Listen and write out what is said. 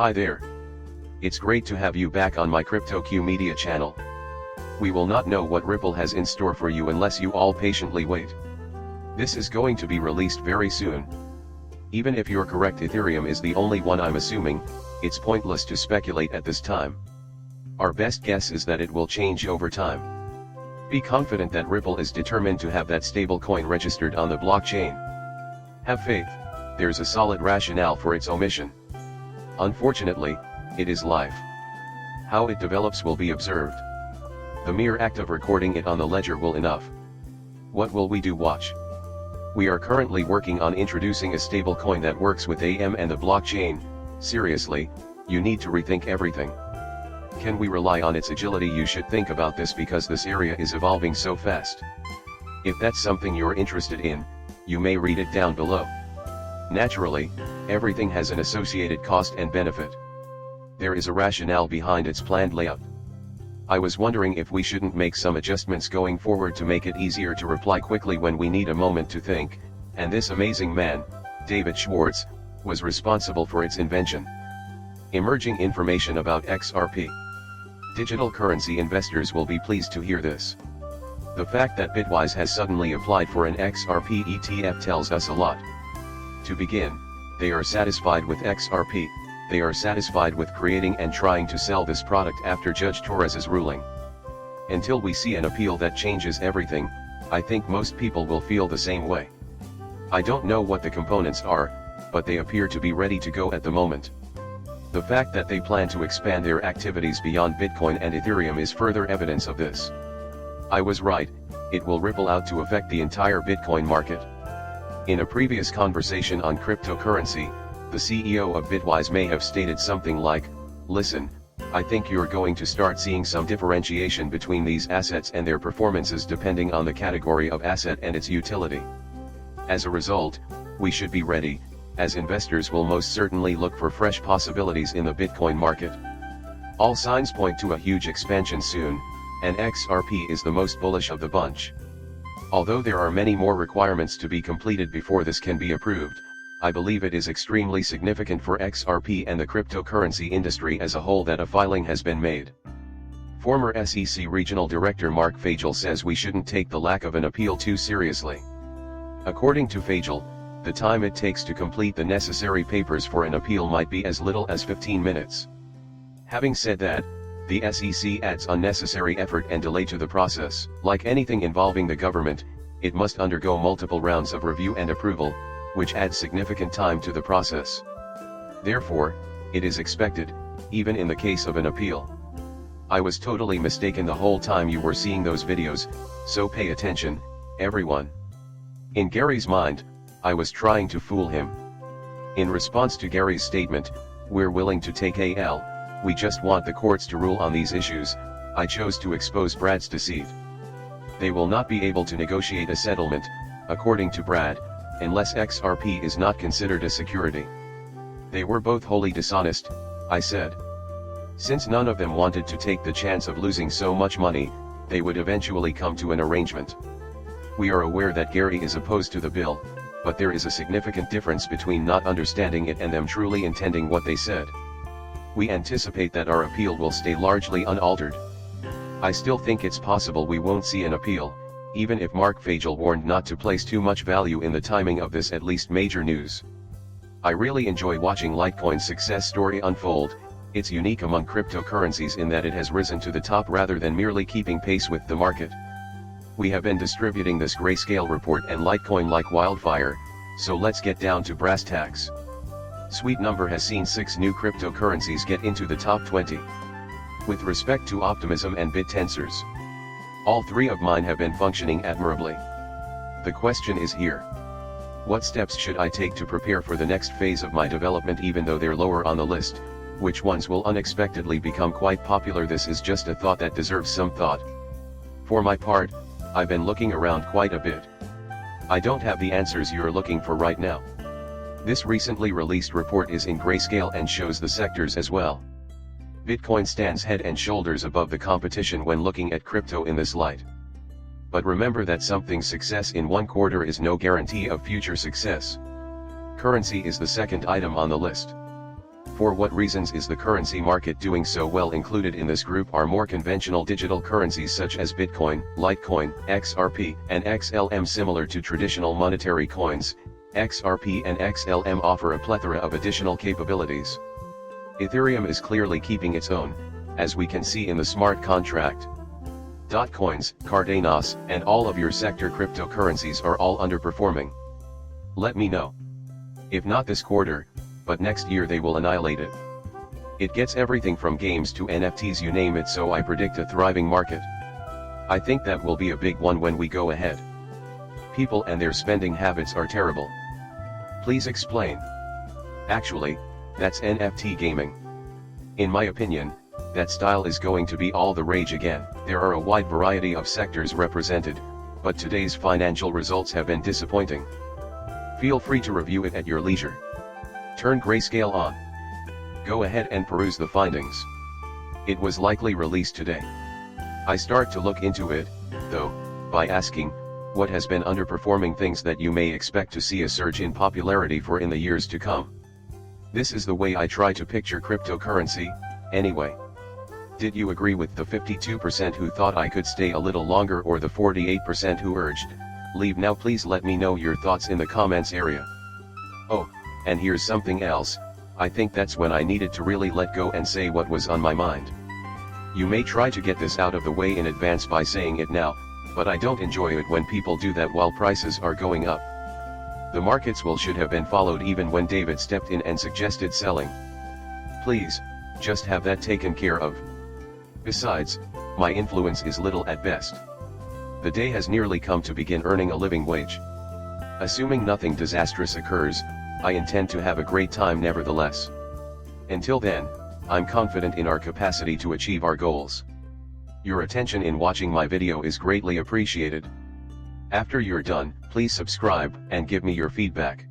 Hi there. It's great to have you back on my CryptoQ Media channel. We will not know what Ripple has in store for you unless you all patiently wait. This is going to be released very soon. Even if you're correct, Ethereum is the only one I'm assuming, it's pointless to speculate at this time. Our best guess is that it will change over time. Be confident that Ripple is determined to have that stablecoin registered on the blockchain. Have faith, there's a solid rationale for its omission. Unfortunately, it is life. How it develops will be observed. The mere act of recording it on the ledger will enough. What will we do? Watch. We are currently working on introducing a stablecoin that works with AM and the blockchain. Seriously, you need to rethink everything. Can we rely on its agility? You should think about this because this area is evolving so fast. If that's something you're interested in, you may read it down below. Naturally, everything has an associated cost and benefit. There is a rationale behind its planned layout. I was wondering if we shouldn't make some adjustments going forward to make it easier to reply quickly when we need a moment to think, and this amazing man, David Schwartz, was responsible for its invention. Emerging information about XRP. Digital currency investors will be pleased to hear this. The fact that Bitwise has suddenly applied for an XRP ETF tells us a lot. To begin, they are satisfied with XRP, they are satisfied with creating and trying to sell this product after Judge Torres's ruling. Until we see an appeal that changes everything, I think most people will feel the same way. I don't know what the components are, but they appear to be ready to go at the moment. The fact that they plan to expand their activities beyond Bitcoin and Ethereum is further evidence of this. I was right, it will ripple out to affect the entire Bitcoin market. In a previous conversation on cryptocurrency, the CEO of Bitwise may have stated something like, "Listen, I think you're going to start seeing some differentiation between these assets and their performances depending on the category of asset and its utility. As a result, we should be ready, as investors will most certainly look for fresh possibilities in the Bitcoin market. All signs point to a huge expansion soon, and XRP is the most bullish of the bunch. Although there are many more requirements to be completed before this can be approved, I believe it is extremely significant for XRP and the cryptocurrency industry as a whole that a filing has been made." Former SEC Regional Director Mark Fagel says we shouldn't take the lack of an appeal too seriously. According to Fagel, the time it takes to complete the necessary papers for an appeal might be as little as 15 minutes. Having said that, the SEC adds unnecessary effort and delay to the process. Like anything involving the government, it must undergo multiple rounds of review and approval, which adds significant time to the process. Therefore, it is expected, even in the case of an appeal. I was totally mistaken the whole time you were seeing those videos, so pay attention, everyone. In Gary's mind, I was trying to fool him. In response to Gary's statement, "We're willing to take AL, we just want the courts to rule on these issues," I chose to expose Brad's deceit. They will not be able to negotiate a settlement, according to Brad, unless XRP is not considered a security. They were both wholly dishonest, I said. Since none of them wanted to take the chance of losing so much money, they would eventually come to an arrangement. We are aware that Gary is opposed to the bill, but there is a significant difference between not understanding it and them truly intending what they said. We anticipate that our appeal will stay largely unaltered. I still think it's possible we won't see an appeal, even if Mark Fagel warned not to place too much value in the timing of this at least major news. I really enjoy watching Litecoin's success story unfold. It's unique among cryptocurrencies in that it has risen to the top rather than merely keeping pace with the market. We have been distributing this grayscale report and Litecoin like wildfire, so let's get down to brass tacks. Sweet Number has seen 6 new cryptocurrencies get into the top 20. With respect to Optimism and BitTensors, all 3 of mine have been functioning admirably. The question is here. What steps should I take to prepare for the next phase of my development even though they're lower on the list? Which ones will unexpectedly become quite popular? This is just a thought that deserves some thought. For my part, I've been looking around quite a bit. I don't have the answers you're looking for right now. This recently released report is in grayscale and shows the sectors as well. Bitcoin stands head and shoulders above the competition when looking at crypto in this light. But remember that something's success in one quarter is no guarantee of future success. Currency is the second item on the list. For what reasons is the currency market doing so well? Included in this group are more conventional digital currencies such as Bitcoin, Litecoin, XRP, and XLM. Similar to traditional monetary coins, XRP and XLM offer a plethora of additional capabilities. Ethereum is clearly keeping its own, as we can see in the smart contract. Coins, Cardano, and all of your sector cryptocurrencies are all underperforming. Let me know. If not this quarter, but next year they will annihilate it. It gets everything from games to NFTs, you name it, so I predict a thriving market. I think that will be a big one when we go ahead. People and their spending habits are terrible. Please explain. Actually, that's NFT gaming. In my opinion, that style is going to be all the rage again. There are a wide variety of sectors represented, but today's financial results have been disappointing. Feel free to review it at your leisure. Turn grayscale on. Go ahead and peruse the findings. It was likely released today. I start to look into it, though, by asking, what has been underperforming, things that you may expect to see a surge in popularity for in the years to come. This is the way I try to picture cryptocurrency, anyway. Did you agree with the 52% who thought I could stay a little longer, or the 48% who urged, leave now? Please let me know your thoughts in the comments area. Oh, and here's something else, I think that's when I needed to really let go and say what was on my mind. You may try to get this out of the way in advance by saying it now, but I don't enjoy it when people do that while prices are going up. The markets should have been followed even when David stepped in and suggested selling. Please, just have that taken care of. Besides, my influence is little at best. The day has nearly come to begin earning a living wage. Assuming nothing disastrous occurs, I intend to have a great time nevertheless. Until then, I'm confident in our capacity to achieve our goals. Your attention in watching my video is greatly appreciated. After you're done, please subscribe and give me your feedback.